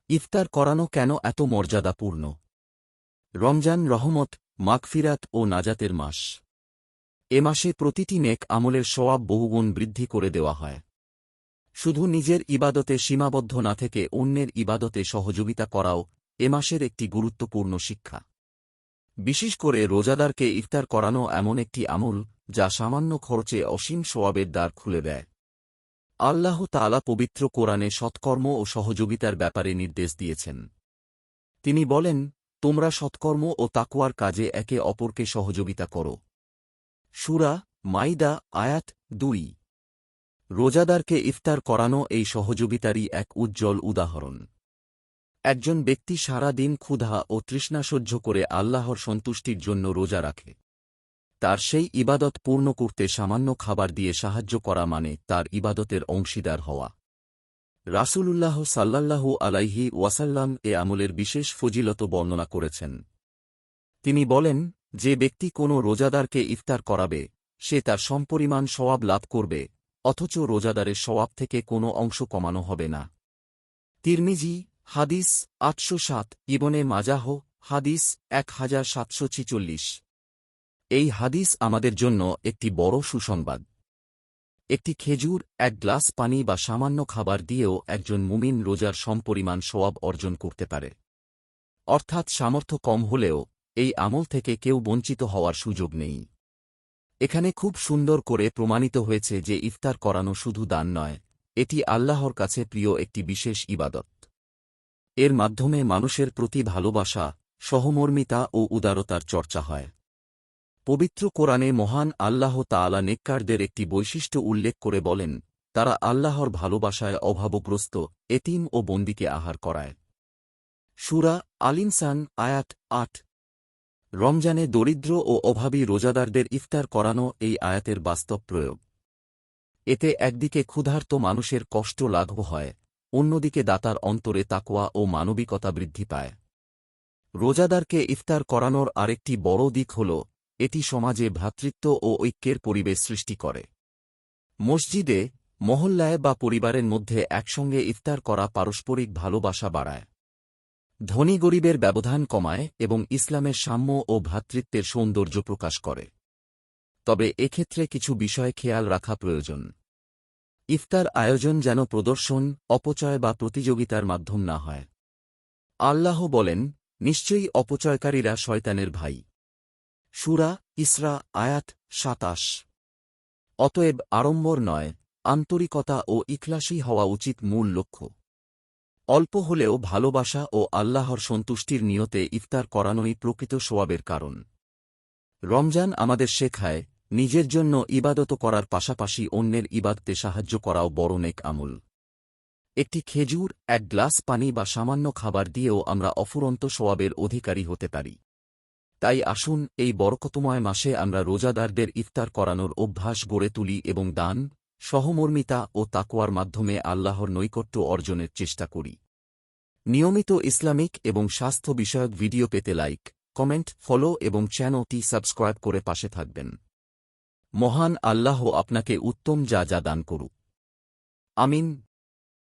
ইফতার করানো কেন এত মর্যাদাপূর্ণ? রমজান রহমত, মাগফিরাত ও নাজাতের মাস। এ মাসে প্রতিটি নেক আমলের সওয়াব বহুগুণ বৃদ্ধি করে দেওয়া হয়। শুধু নিজের ইবাদতে সীমাবদ্ধ না থেকে অন্যের ইবাদতে সহযোগিতা করাও এ মাসের একটি গুরুত্বপূর্ণ শিক্ষা। বিশেষ করে রোজাদারকে ইফতার করানো এমন একটি আমল যা সামান্য খরচে অসীম সওয়াবের দ্বার খুলে দেয়। আল্লাহ তাআলা পবিত্র কোরআনে সৎকর্ম ও সহযোগিতার ব্যাপারে নির্দেশ দিয়েছেন। তিনি বলেন, তোমরা সৎকর্ম ও তাকওয়ার কাজে একে অপরকে সহযোগিতা করো। সূরা মাইদা আয়াত ২। রোজাদারকে ইফতার করানো এই সহযোগিতারই এক উজ্জ্বল উদাহরণ। একজন ব্যক্তি সারা দিন ক্ষুধা ও তৃষ্ণা সহ্য করে আল্লাহর সন্তুষ্টির জন্য রোজা রাখে। তার সেই ইবাদত পূর্ণ করতে সামান্য খাবার দিয়ে সাহায্য করা মানে তার ইবাদতের অংশীদার হওয়া। রাসূলুল্লাহ সাল্লাল্লাহু আলাইহি ওয়াসাল্লাম এ আমলের বিশেষ ফজিলত বর্ণনা করেছেন। তিনি বলেন, যে ব্যক্তি কোনো রোজাদারকে ইফতার করাবে সে তার সমপরিমাণ সওয়াব লাভ করবে, অথচ রোজাদারের সওয়াব থেকে কোনো অংশ কমানো হবে না। তিরমিজি হাদিস ৮০৭, ইবনে মাজাহ হাদিস ১৭৪৬। এই হাদিস আমাদের জন্য একটি বড় সুসংবাদ। একটি খেজুর, এক গ্লাস পানি বা সামান্য খাবার দিয়েও একজন মুমিন রোজার সমপরিমাণ সওয়াব অর্জন করতে পারে। অর্থাৎ সামর্থ্য কম হলেও এই আমল থেকে কেউ বঞ্চিত হওয়ার সুযোগ নেই। এখানে খুব সুন্দর করে প্রমাণিত হয়েছে যে ইফতার করানো শুধু দান নয়, এটি আল্লাহর কাছে প্রিয় একটি বিশেষ ইবাদত। এর মাধ্যমে মানুষের প্রতি ভালোবাসা, সহমর্মিতা ও উদারতার চর্চা হয়। পবিত্র কোরআনে মহান আল্লাহ তাআলা নেককারদের একটি বৈশিষ্ট্য উল্লেখ করে বলেন, তারা আল্লাহর ভালোবাসায় অভাবগ্রস্ত, এতিম ও বন্দীকে আহার করায়। সূরা আল ইনসান আয়াত ৮। রমজানে দরিদ্র ও অভাবী রোজাদারদের ইফতার করানো এই আয়াতের বাস্তব প্রয়োগ। এতে একদিকে ক্ষুধার্ত মানুষের কষ্ট লাঘব হয়, অন্যদিকে দাতার অন্তরে তাকওয়া ও মানবিকতা বৃদ্ধি পায়। রোজাদারকে ইফতার করানোর আরেকটি বড় দিক হল, এটি সমাজে ভ্রাতৃত্ব ও ঐক্যের পরিবেশ সৃষ্টি করে। মসজিদে, মহল্লায় বা পরিবারের মধ্যে একসঙ্গে ইফতার করা পারস্পরিক ভালোবাসা বাড়ায়, ধনী গরিবের ব্যবধান কমায় এবং ইসলামের সাম্য ও ভ্রাতৃত্বের সৌন্দর্য প্রকাশ করে। তবে এক্ষেত্রে কিছু বিষয় খেয়াল রাখা প্রয়োজন। ইফতার আয়োজন যেন প্রদর্শন, অপচয় বা প্রতিযোগিতার মাধ্যম না হয়। আল্লাহ বলেন, নিশ্চয়ই অপচয়কারীরা শয়তানের ভাই। সূরা ইসরা আয়াত ২৭। অতএব আড়ম্বর নয়, আন্তরিকতা ও ইখলাসী হওয়া উচিত মূল লক্ষ্য। অল্প হলেও ভালোবাসা ও আল্লাহর সন্তুষ্টির নিয়তে ইফতার করানোই প্রকৃত সওয়াবের কারণ। রমজান আমাদের শেখায়, নিজের জন্য ইবাদত করার পাশাপাশি অন্যের ইবাদতে সাহায্য করাও বড় নেক আমল। একটি খেজুর, এক গ্লাস পানি বা সামান্য খাবার দিয়েও আমরা অফুরন্ত সওয়াবের অধিকারী হতে পারি। তাই আসুন এই বরকতময় মাসে আমরা রোজাদারদের ইফতার করানোর অভ্যাস গড়ে তুলি এবং দান, সহমর্মিতা ও তাকওয়ার মাধ্যমে আল্লাহর নৈকট্য অর্জনের চেষ্টা করি। নিয়মিত ইসলামিক এবং স্বাস্থ্য বিষয়ক ভিডিও পেতে লাইক, কমেন্ট, ফলো এবং চ্যানেলটি সাবস্ক্রাইব করে পাশে থাকবেন। মহান আল্লাহ আপনাকে উত্তম যা দান করুক। আমিন।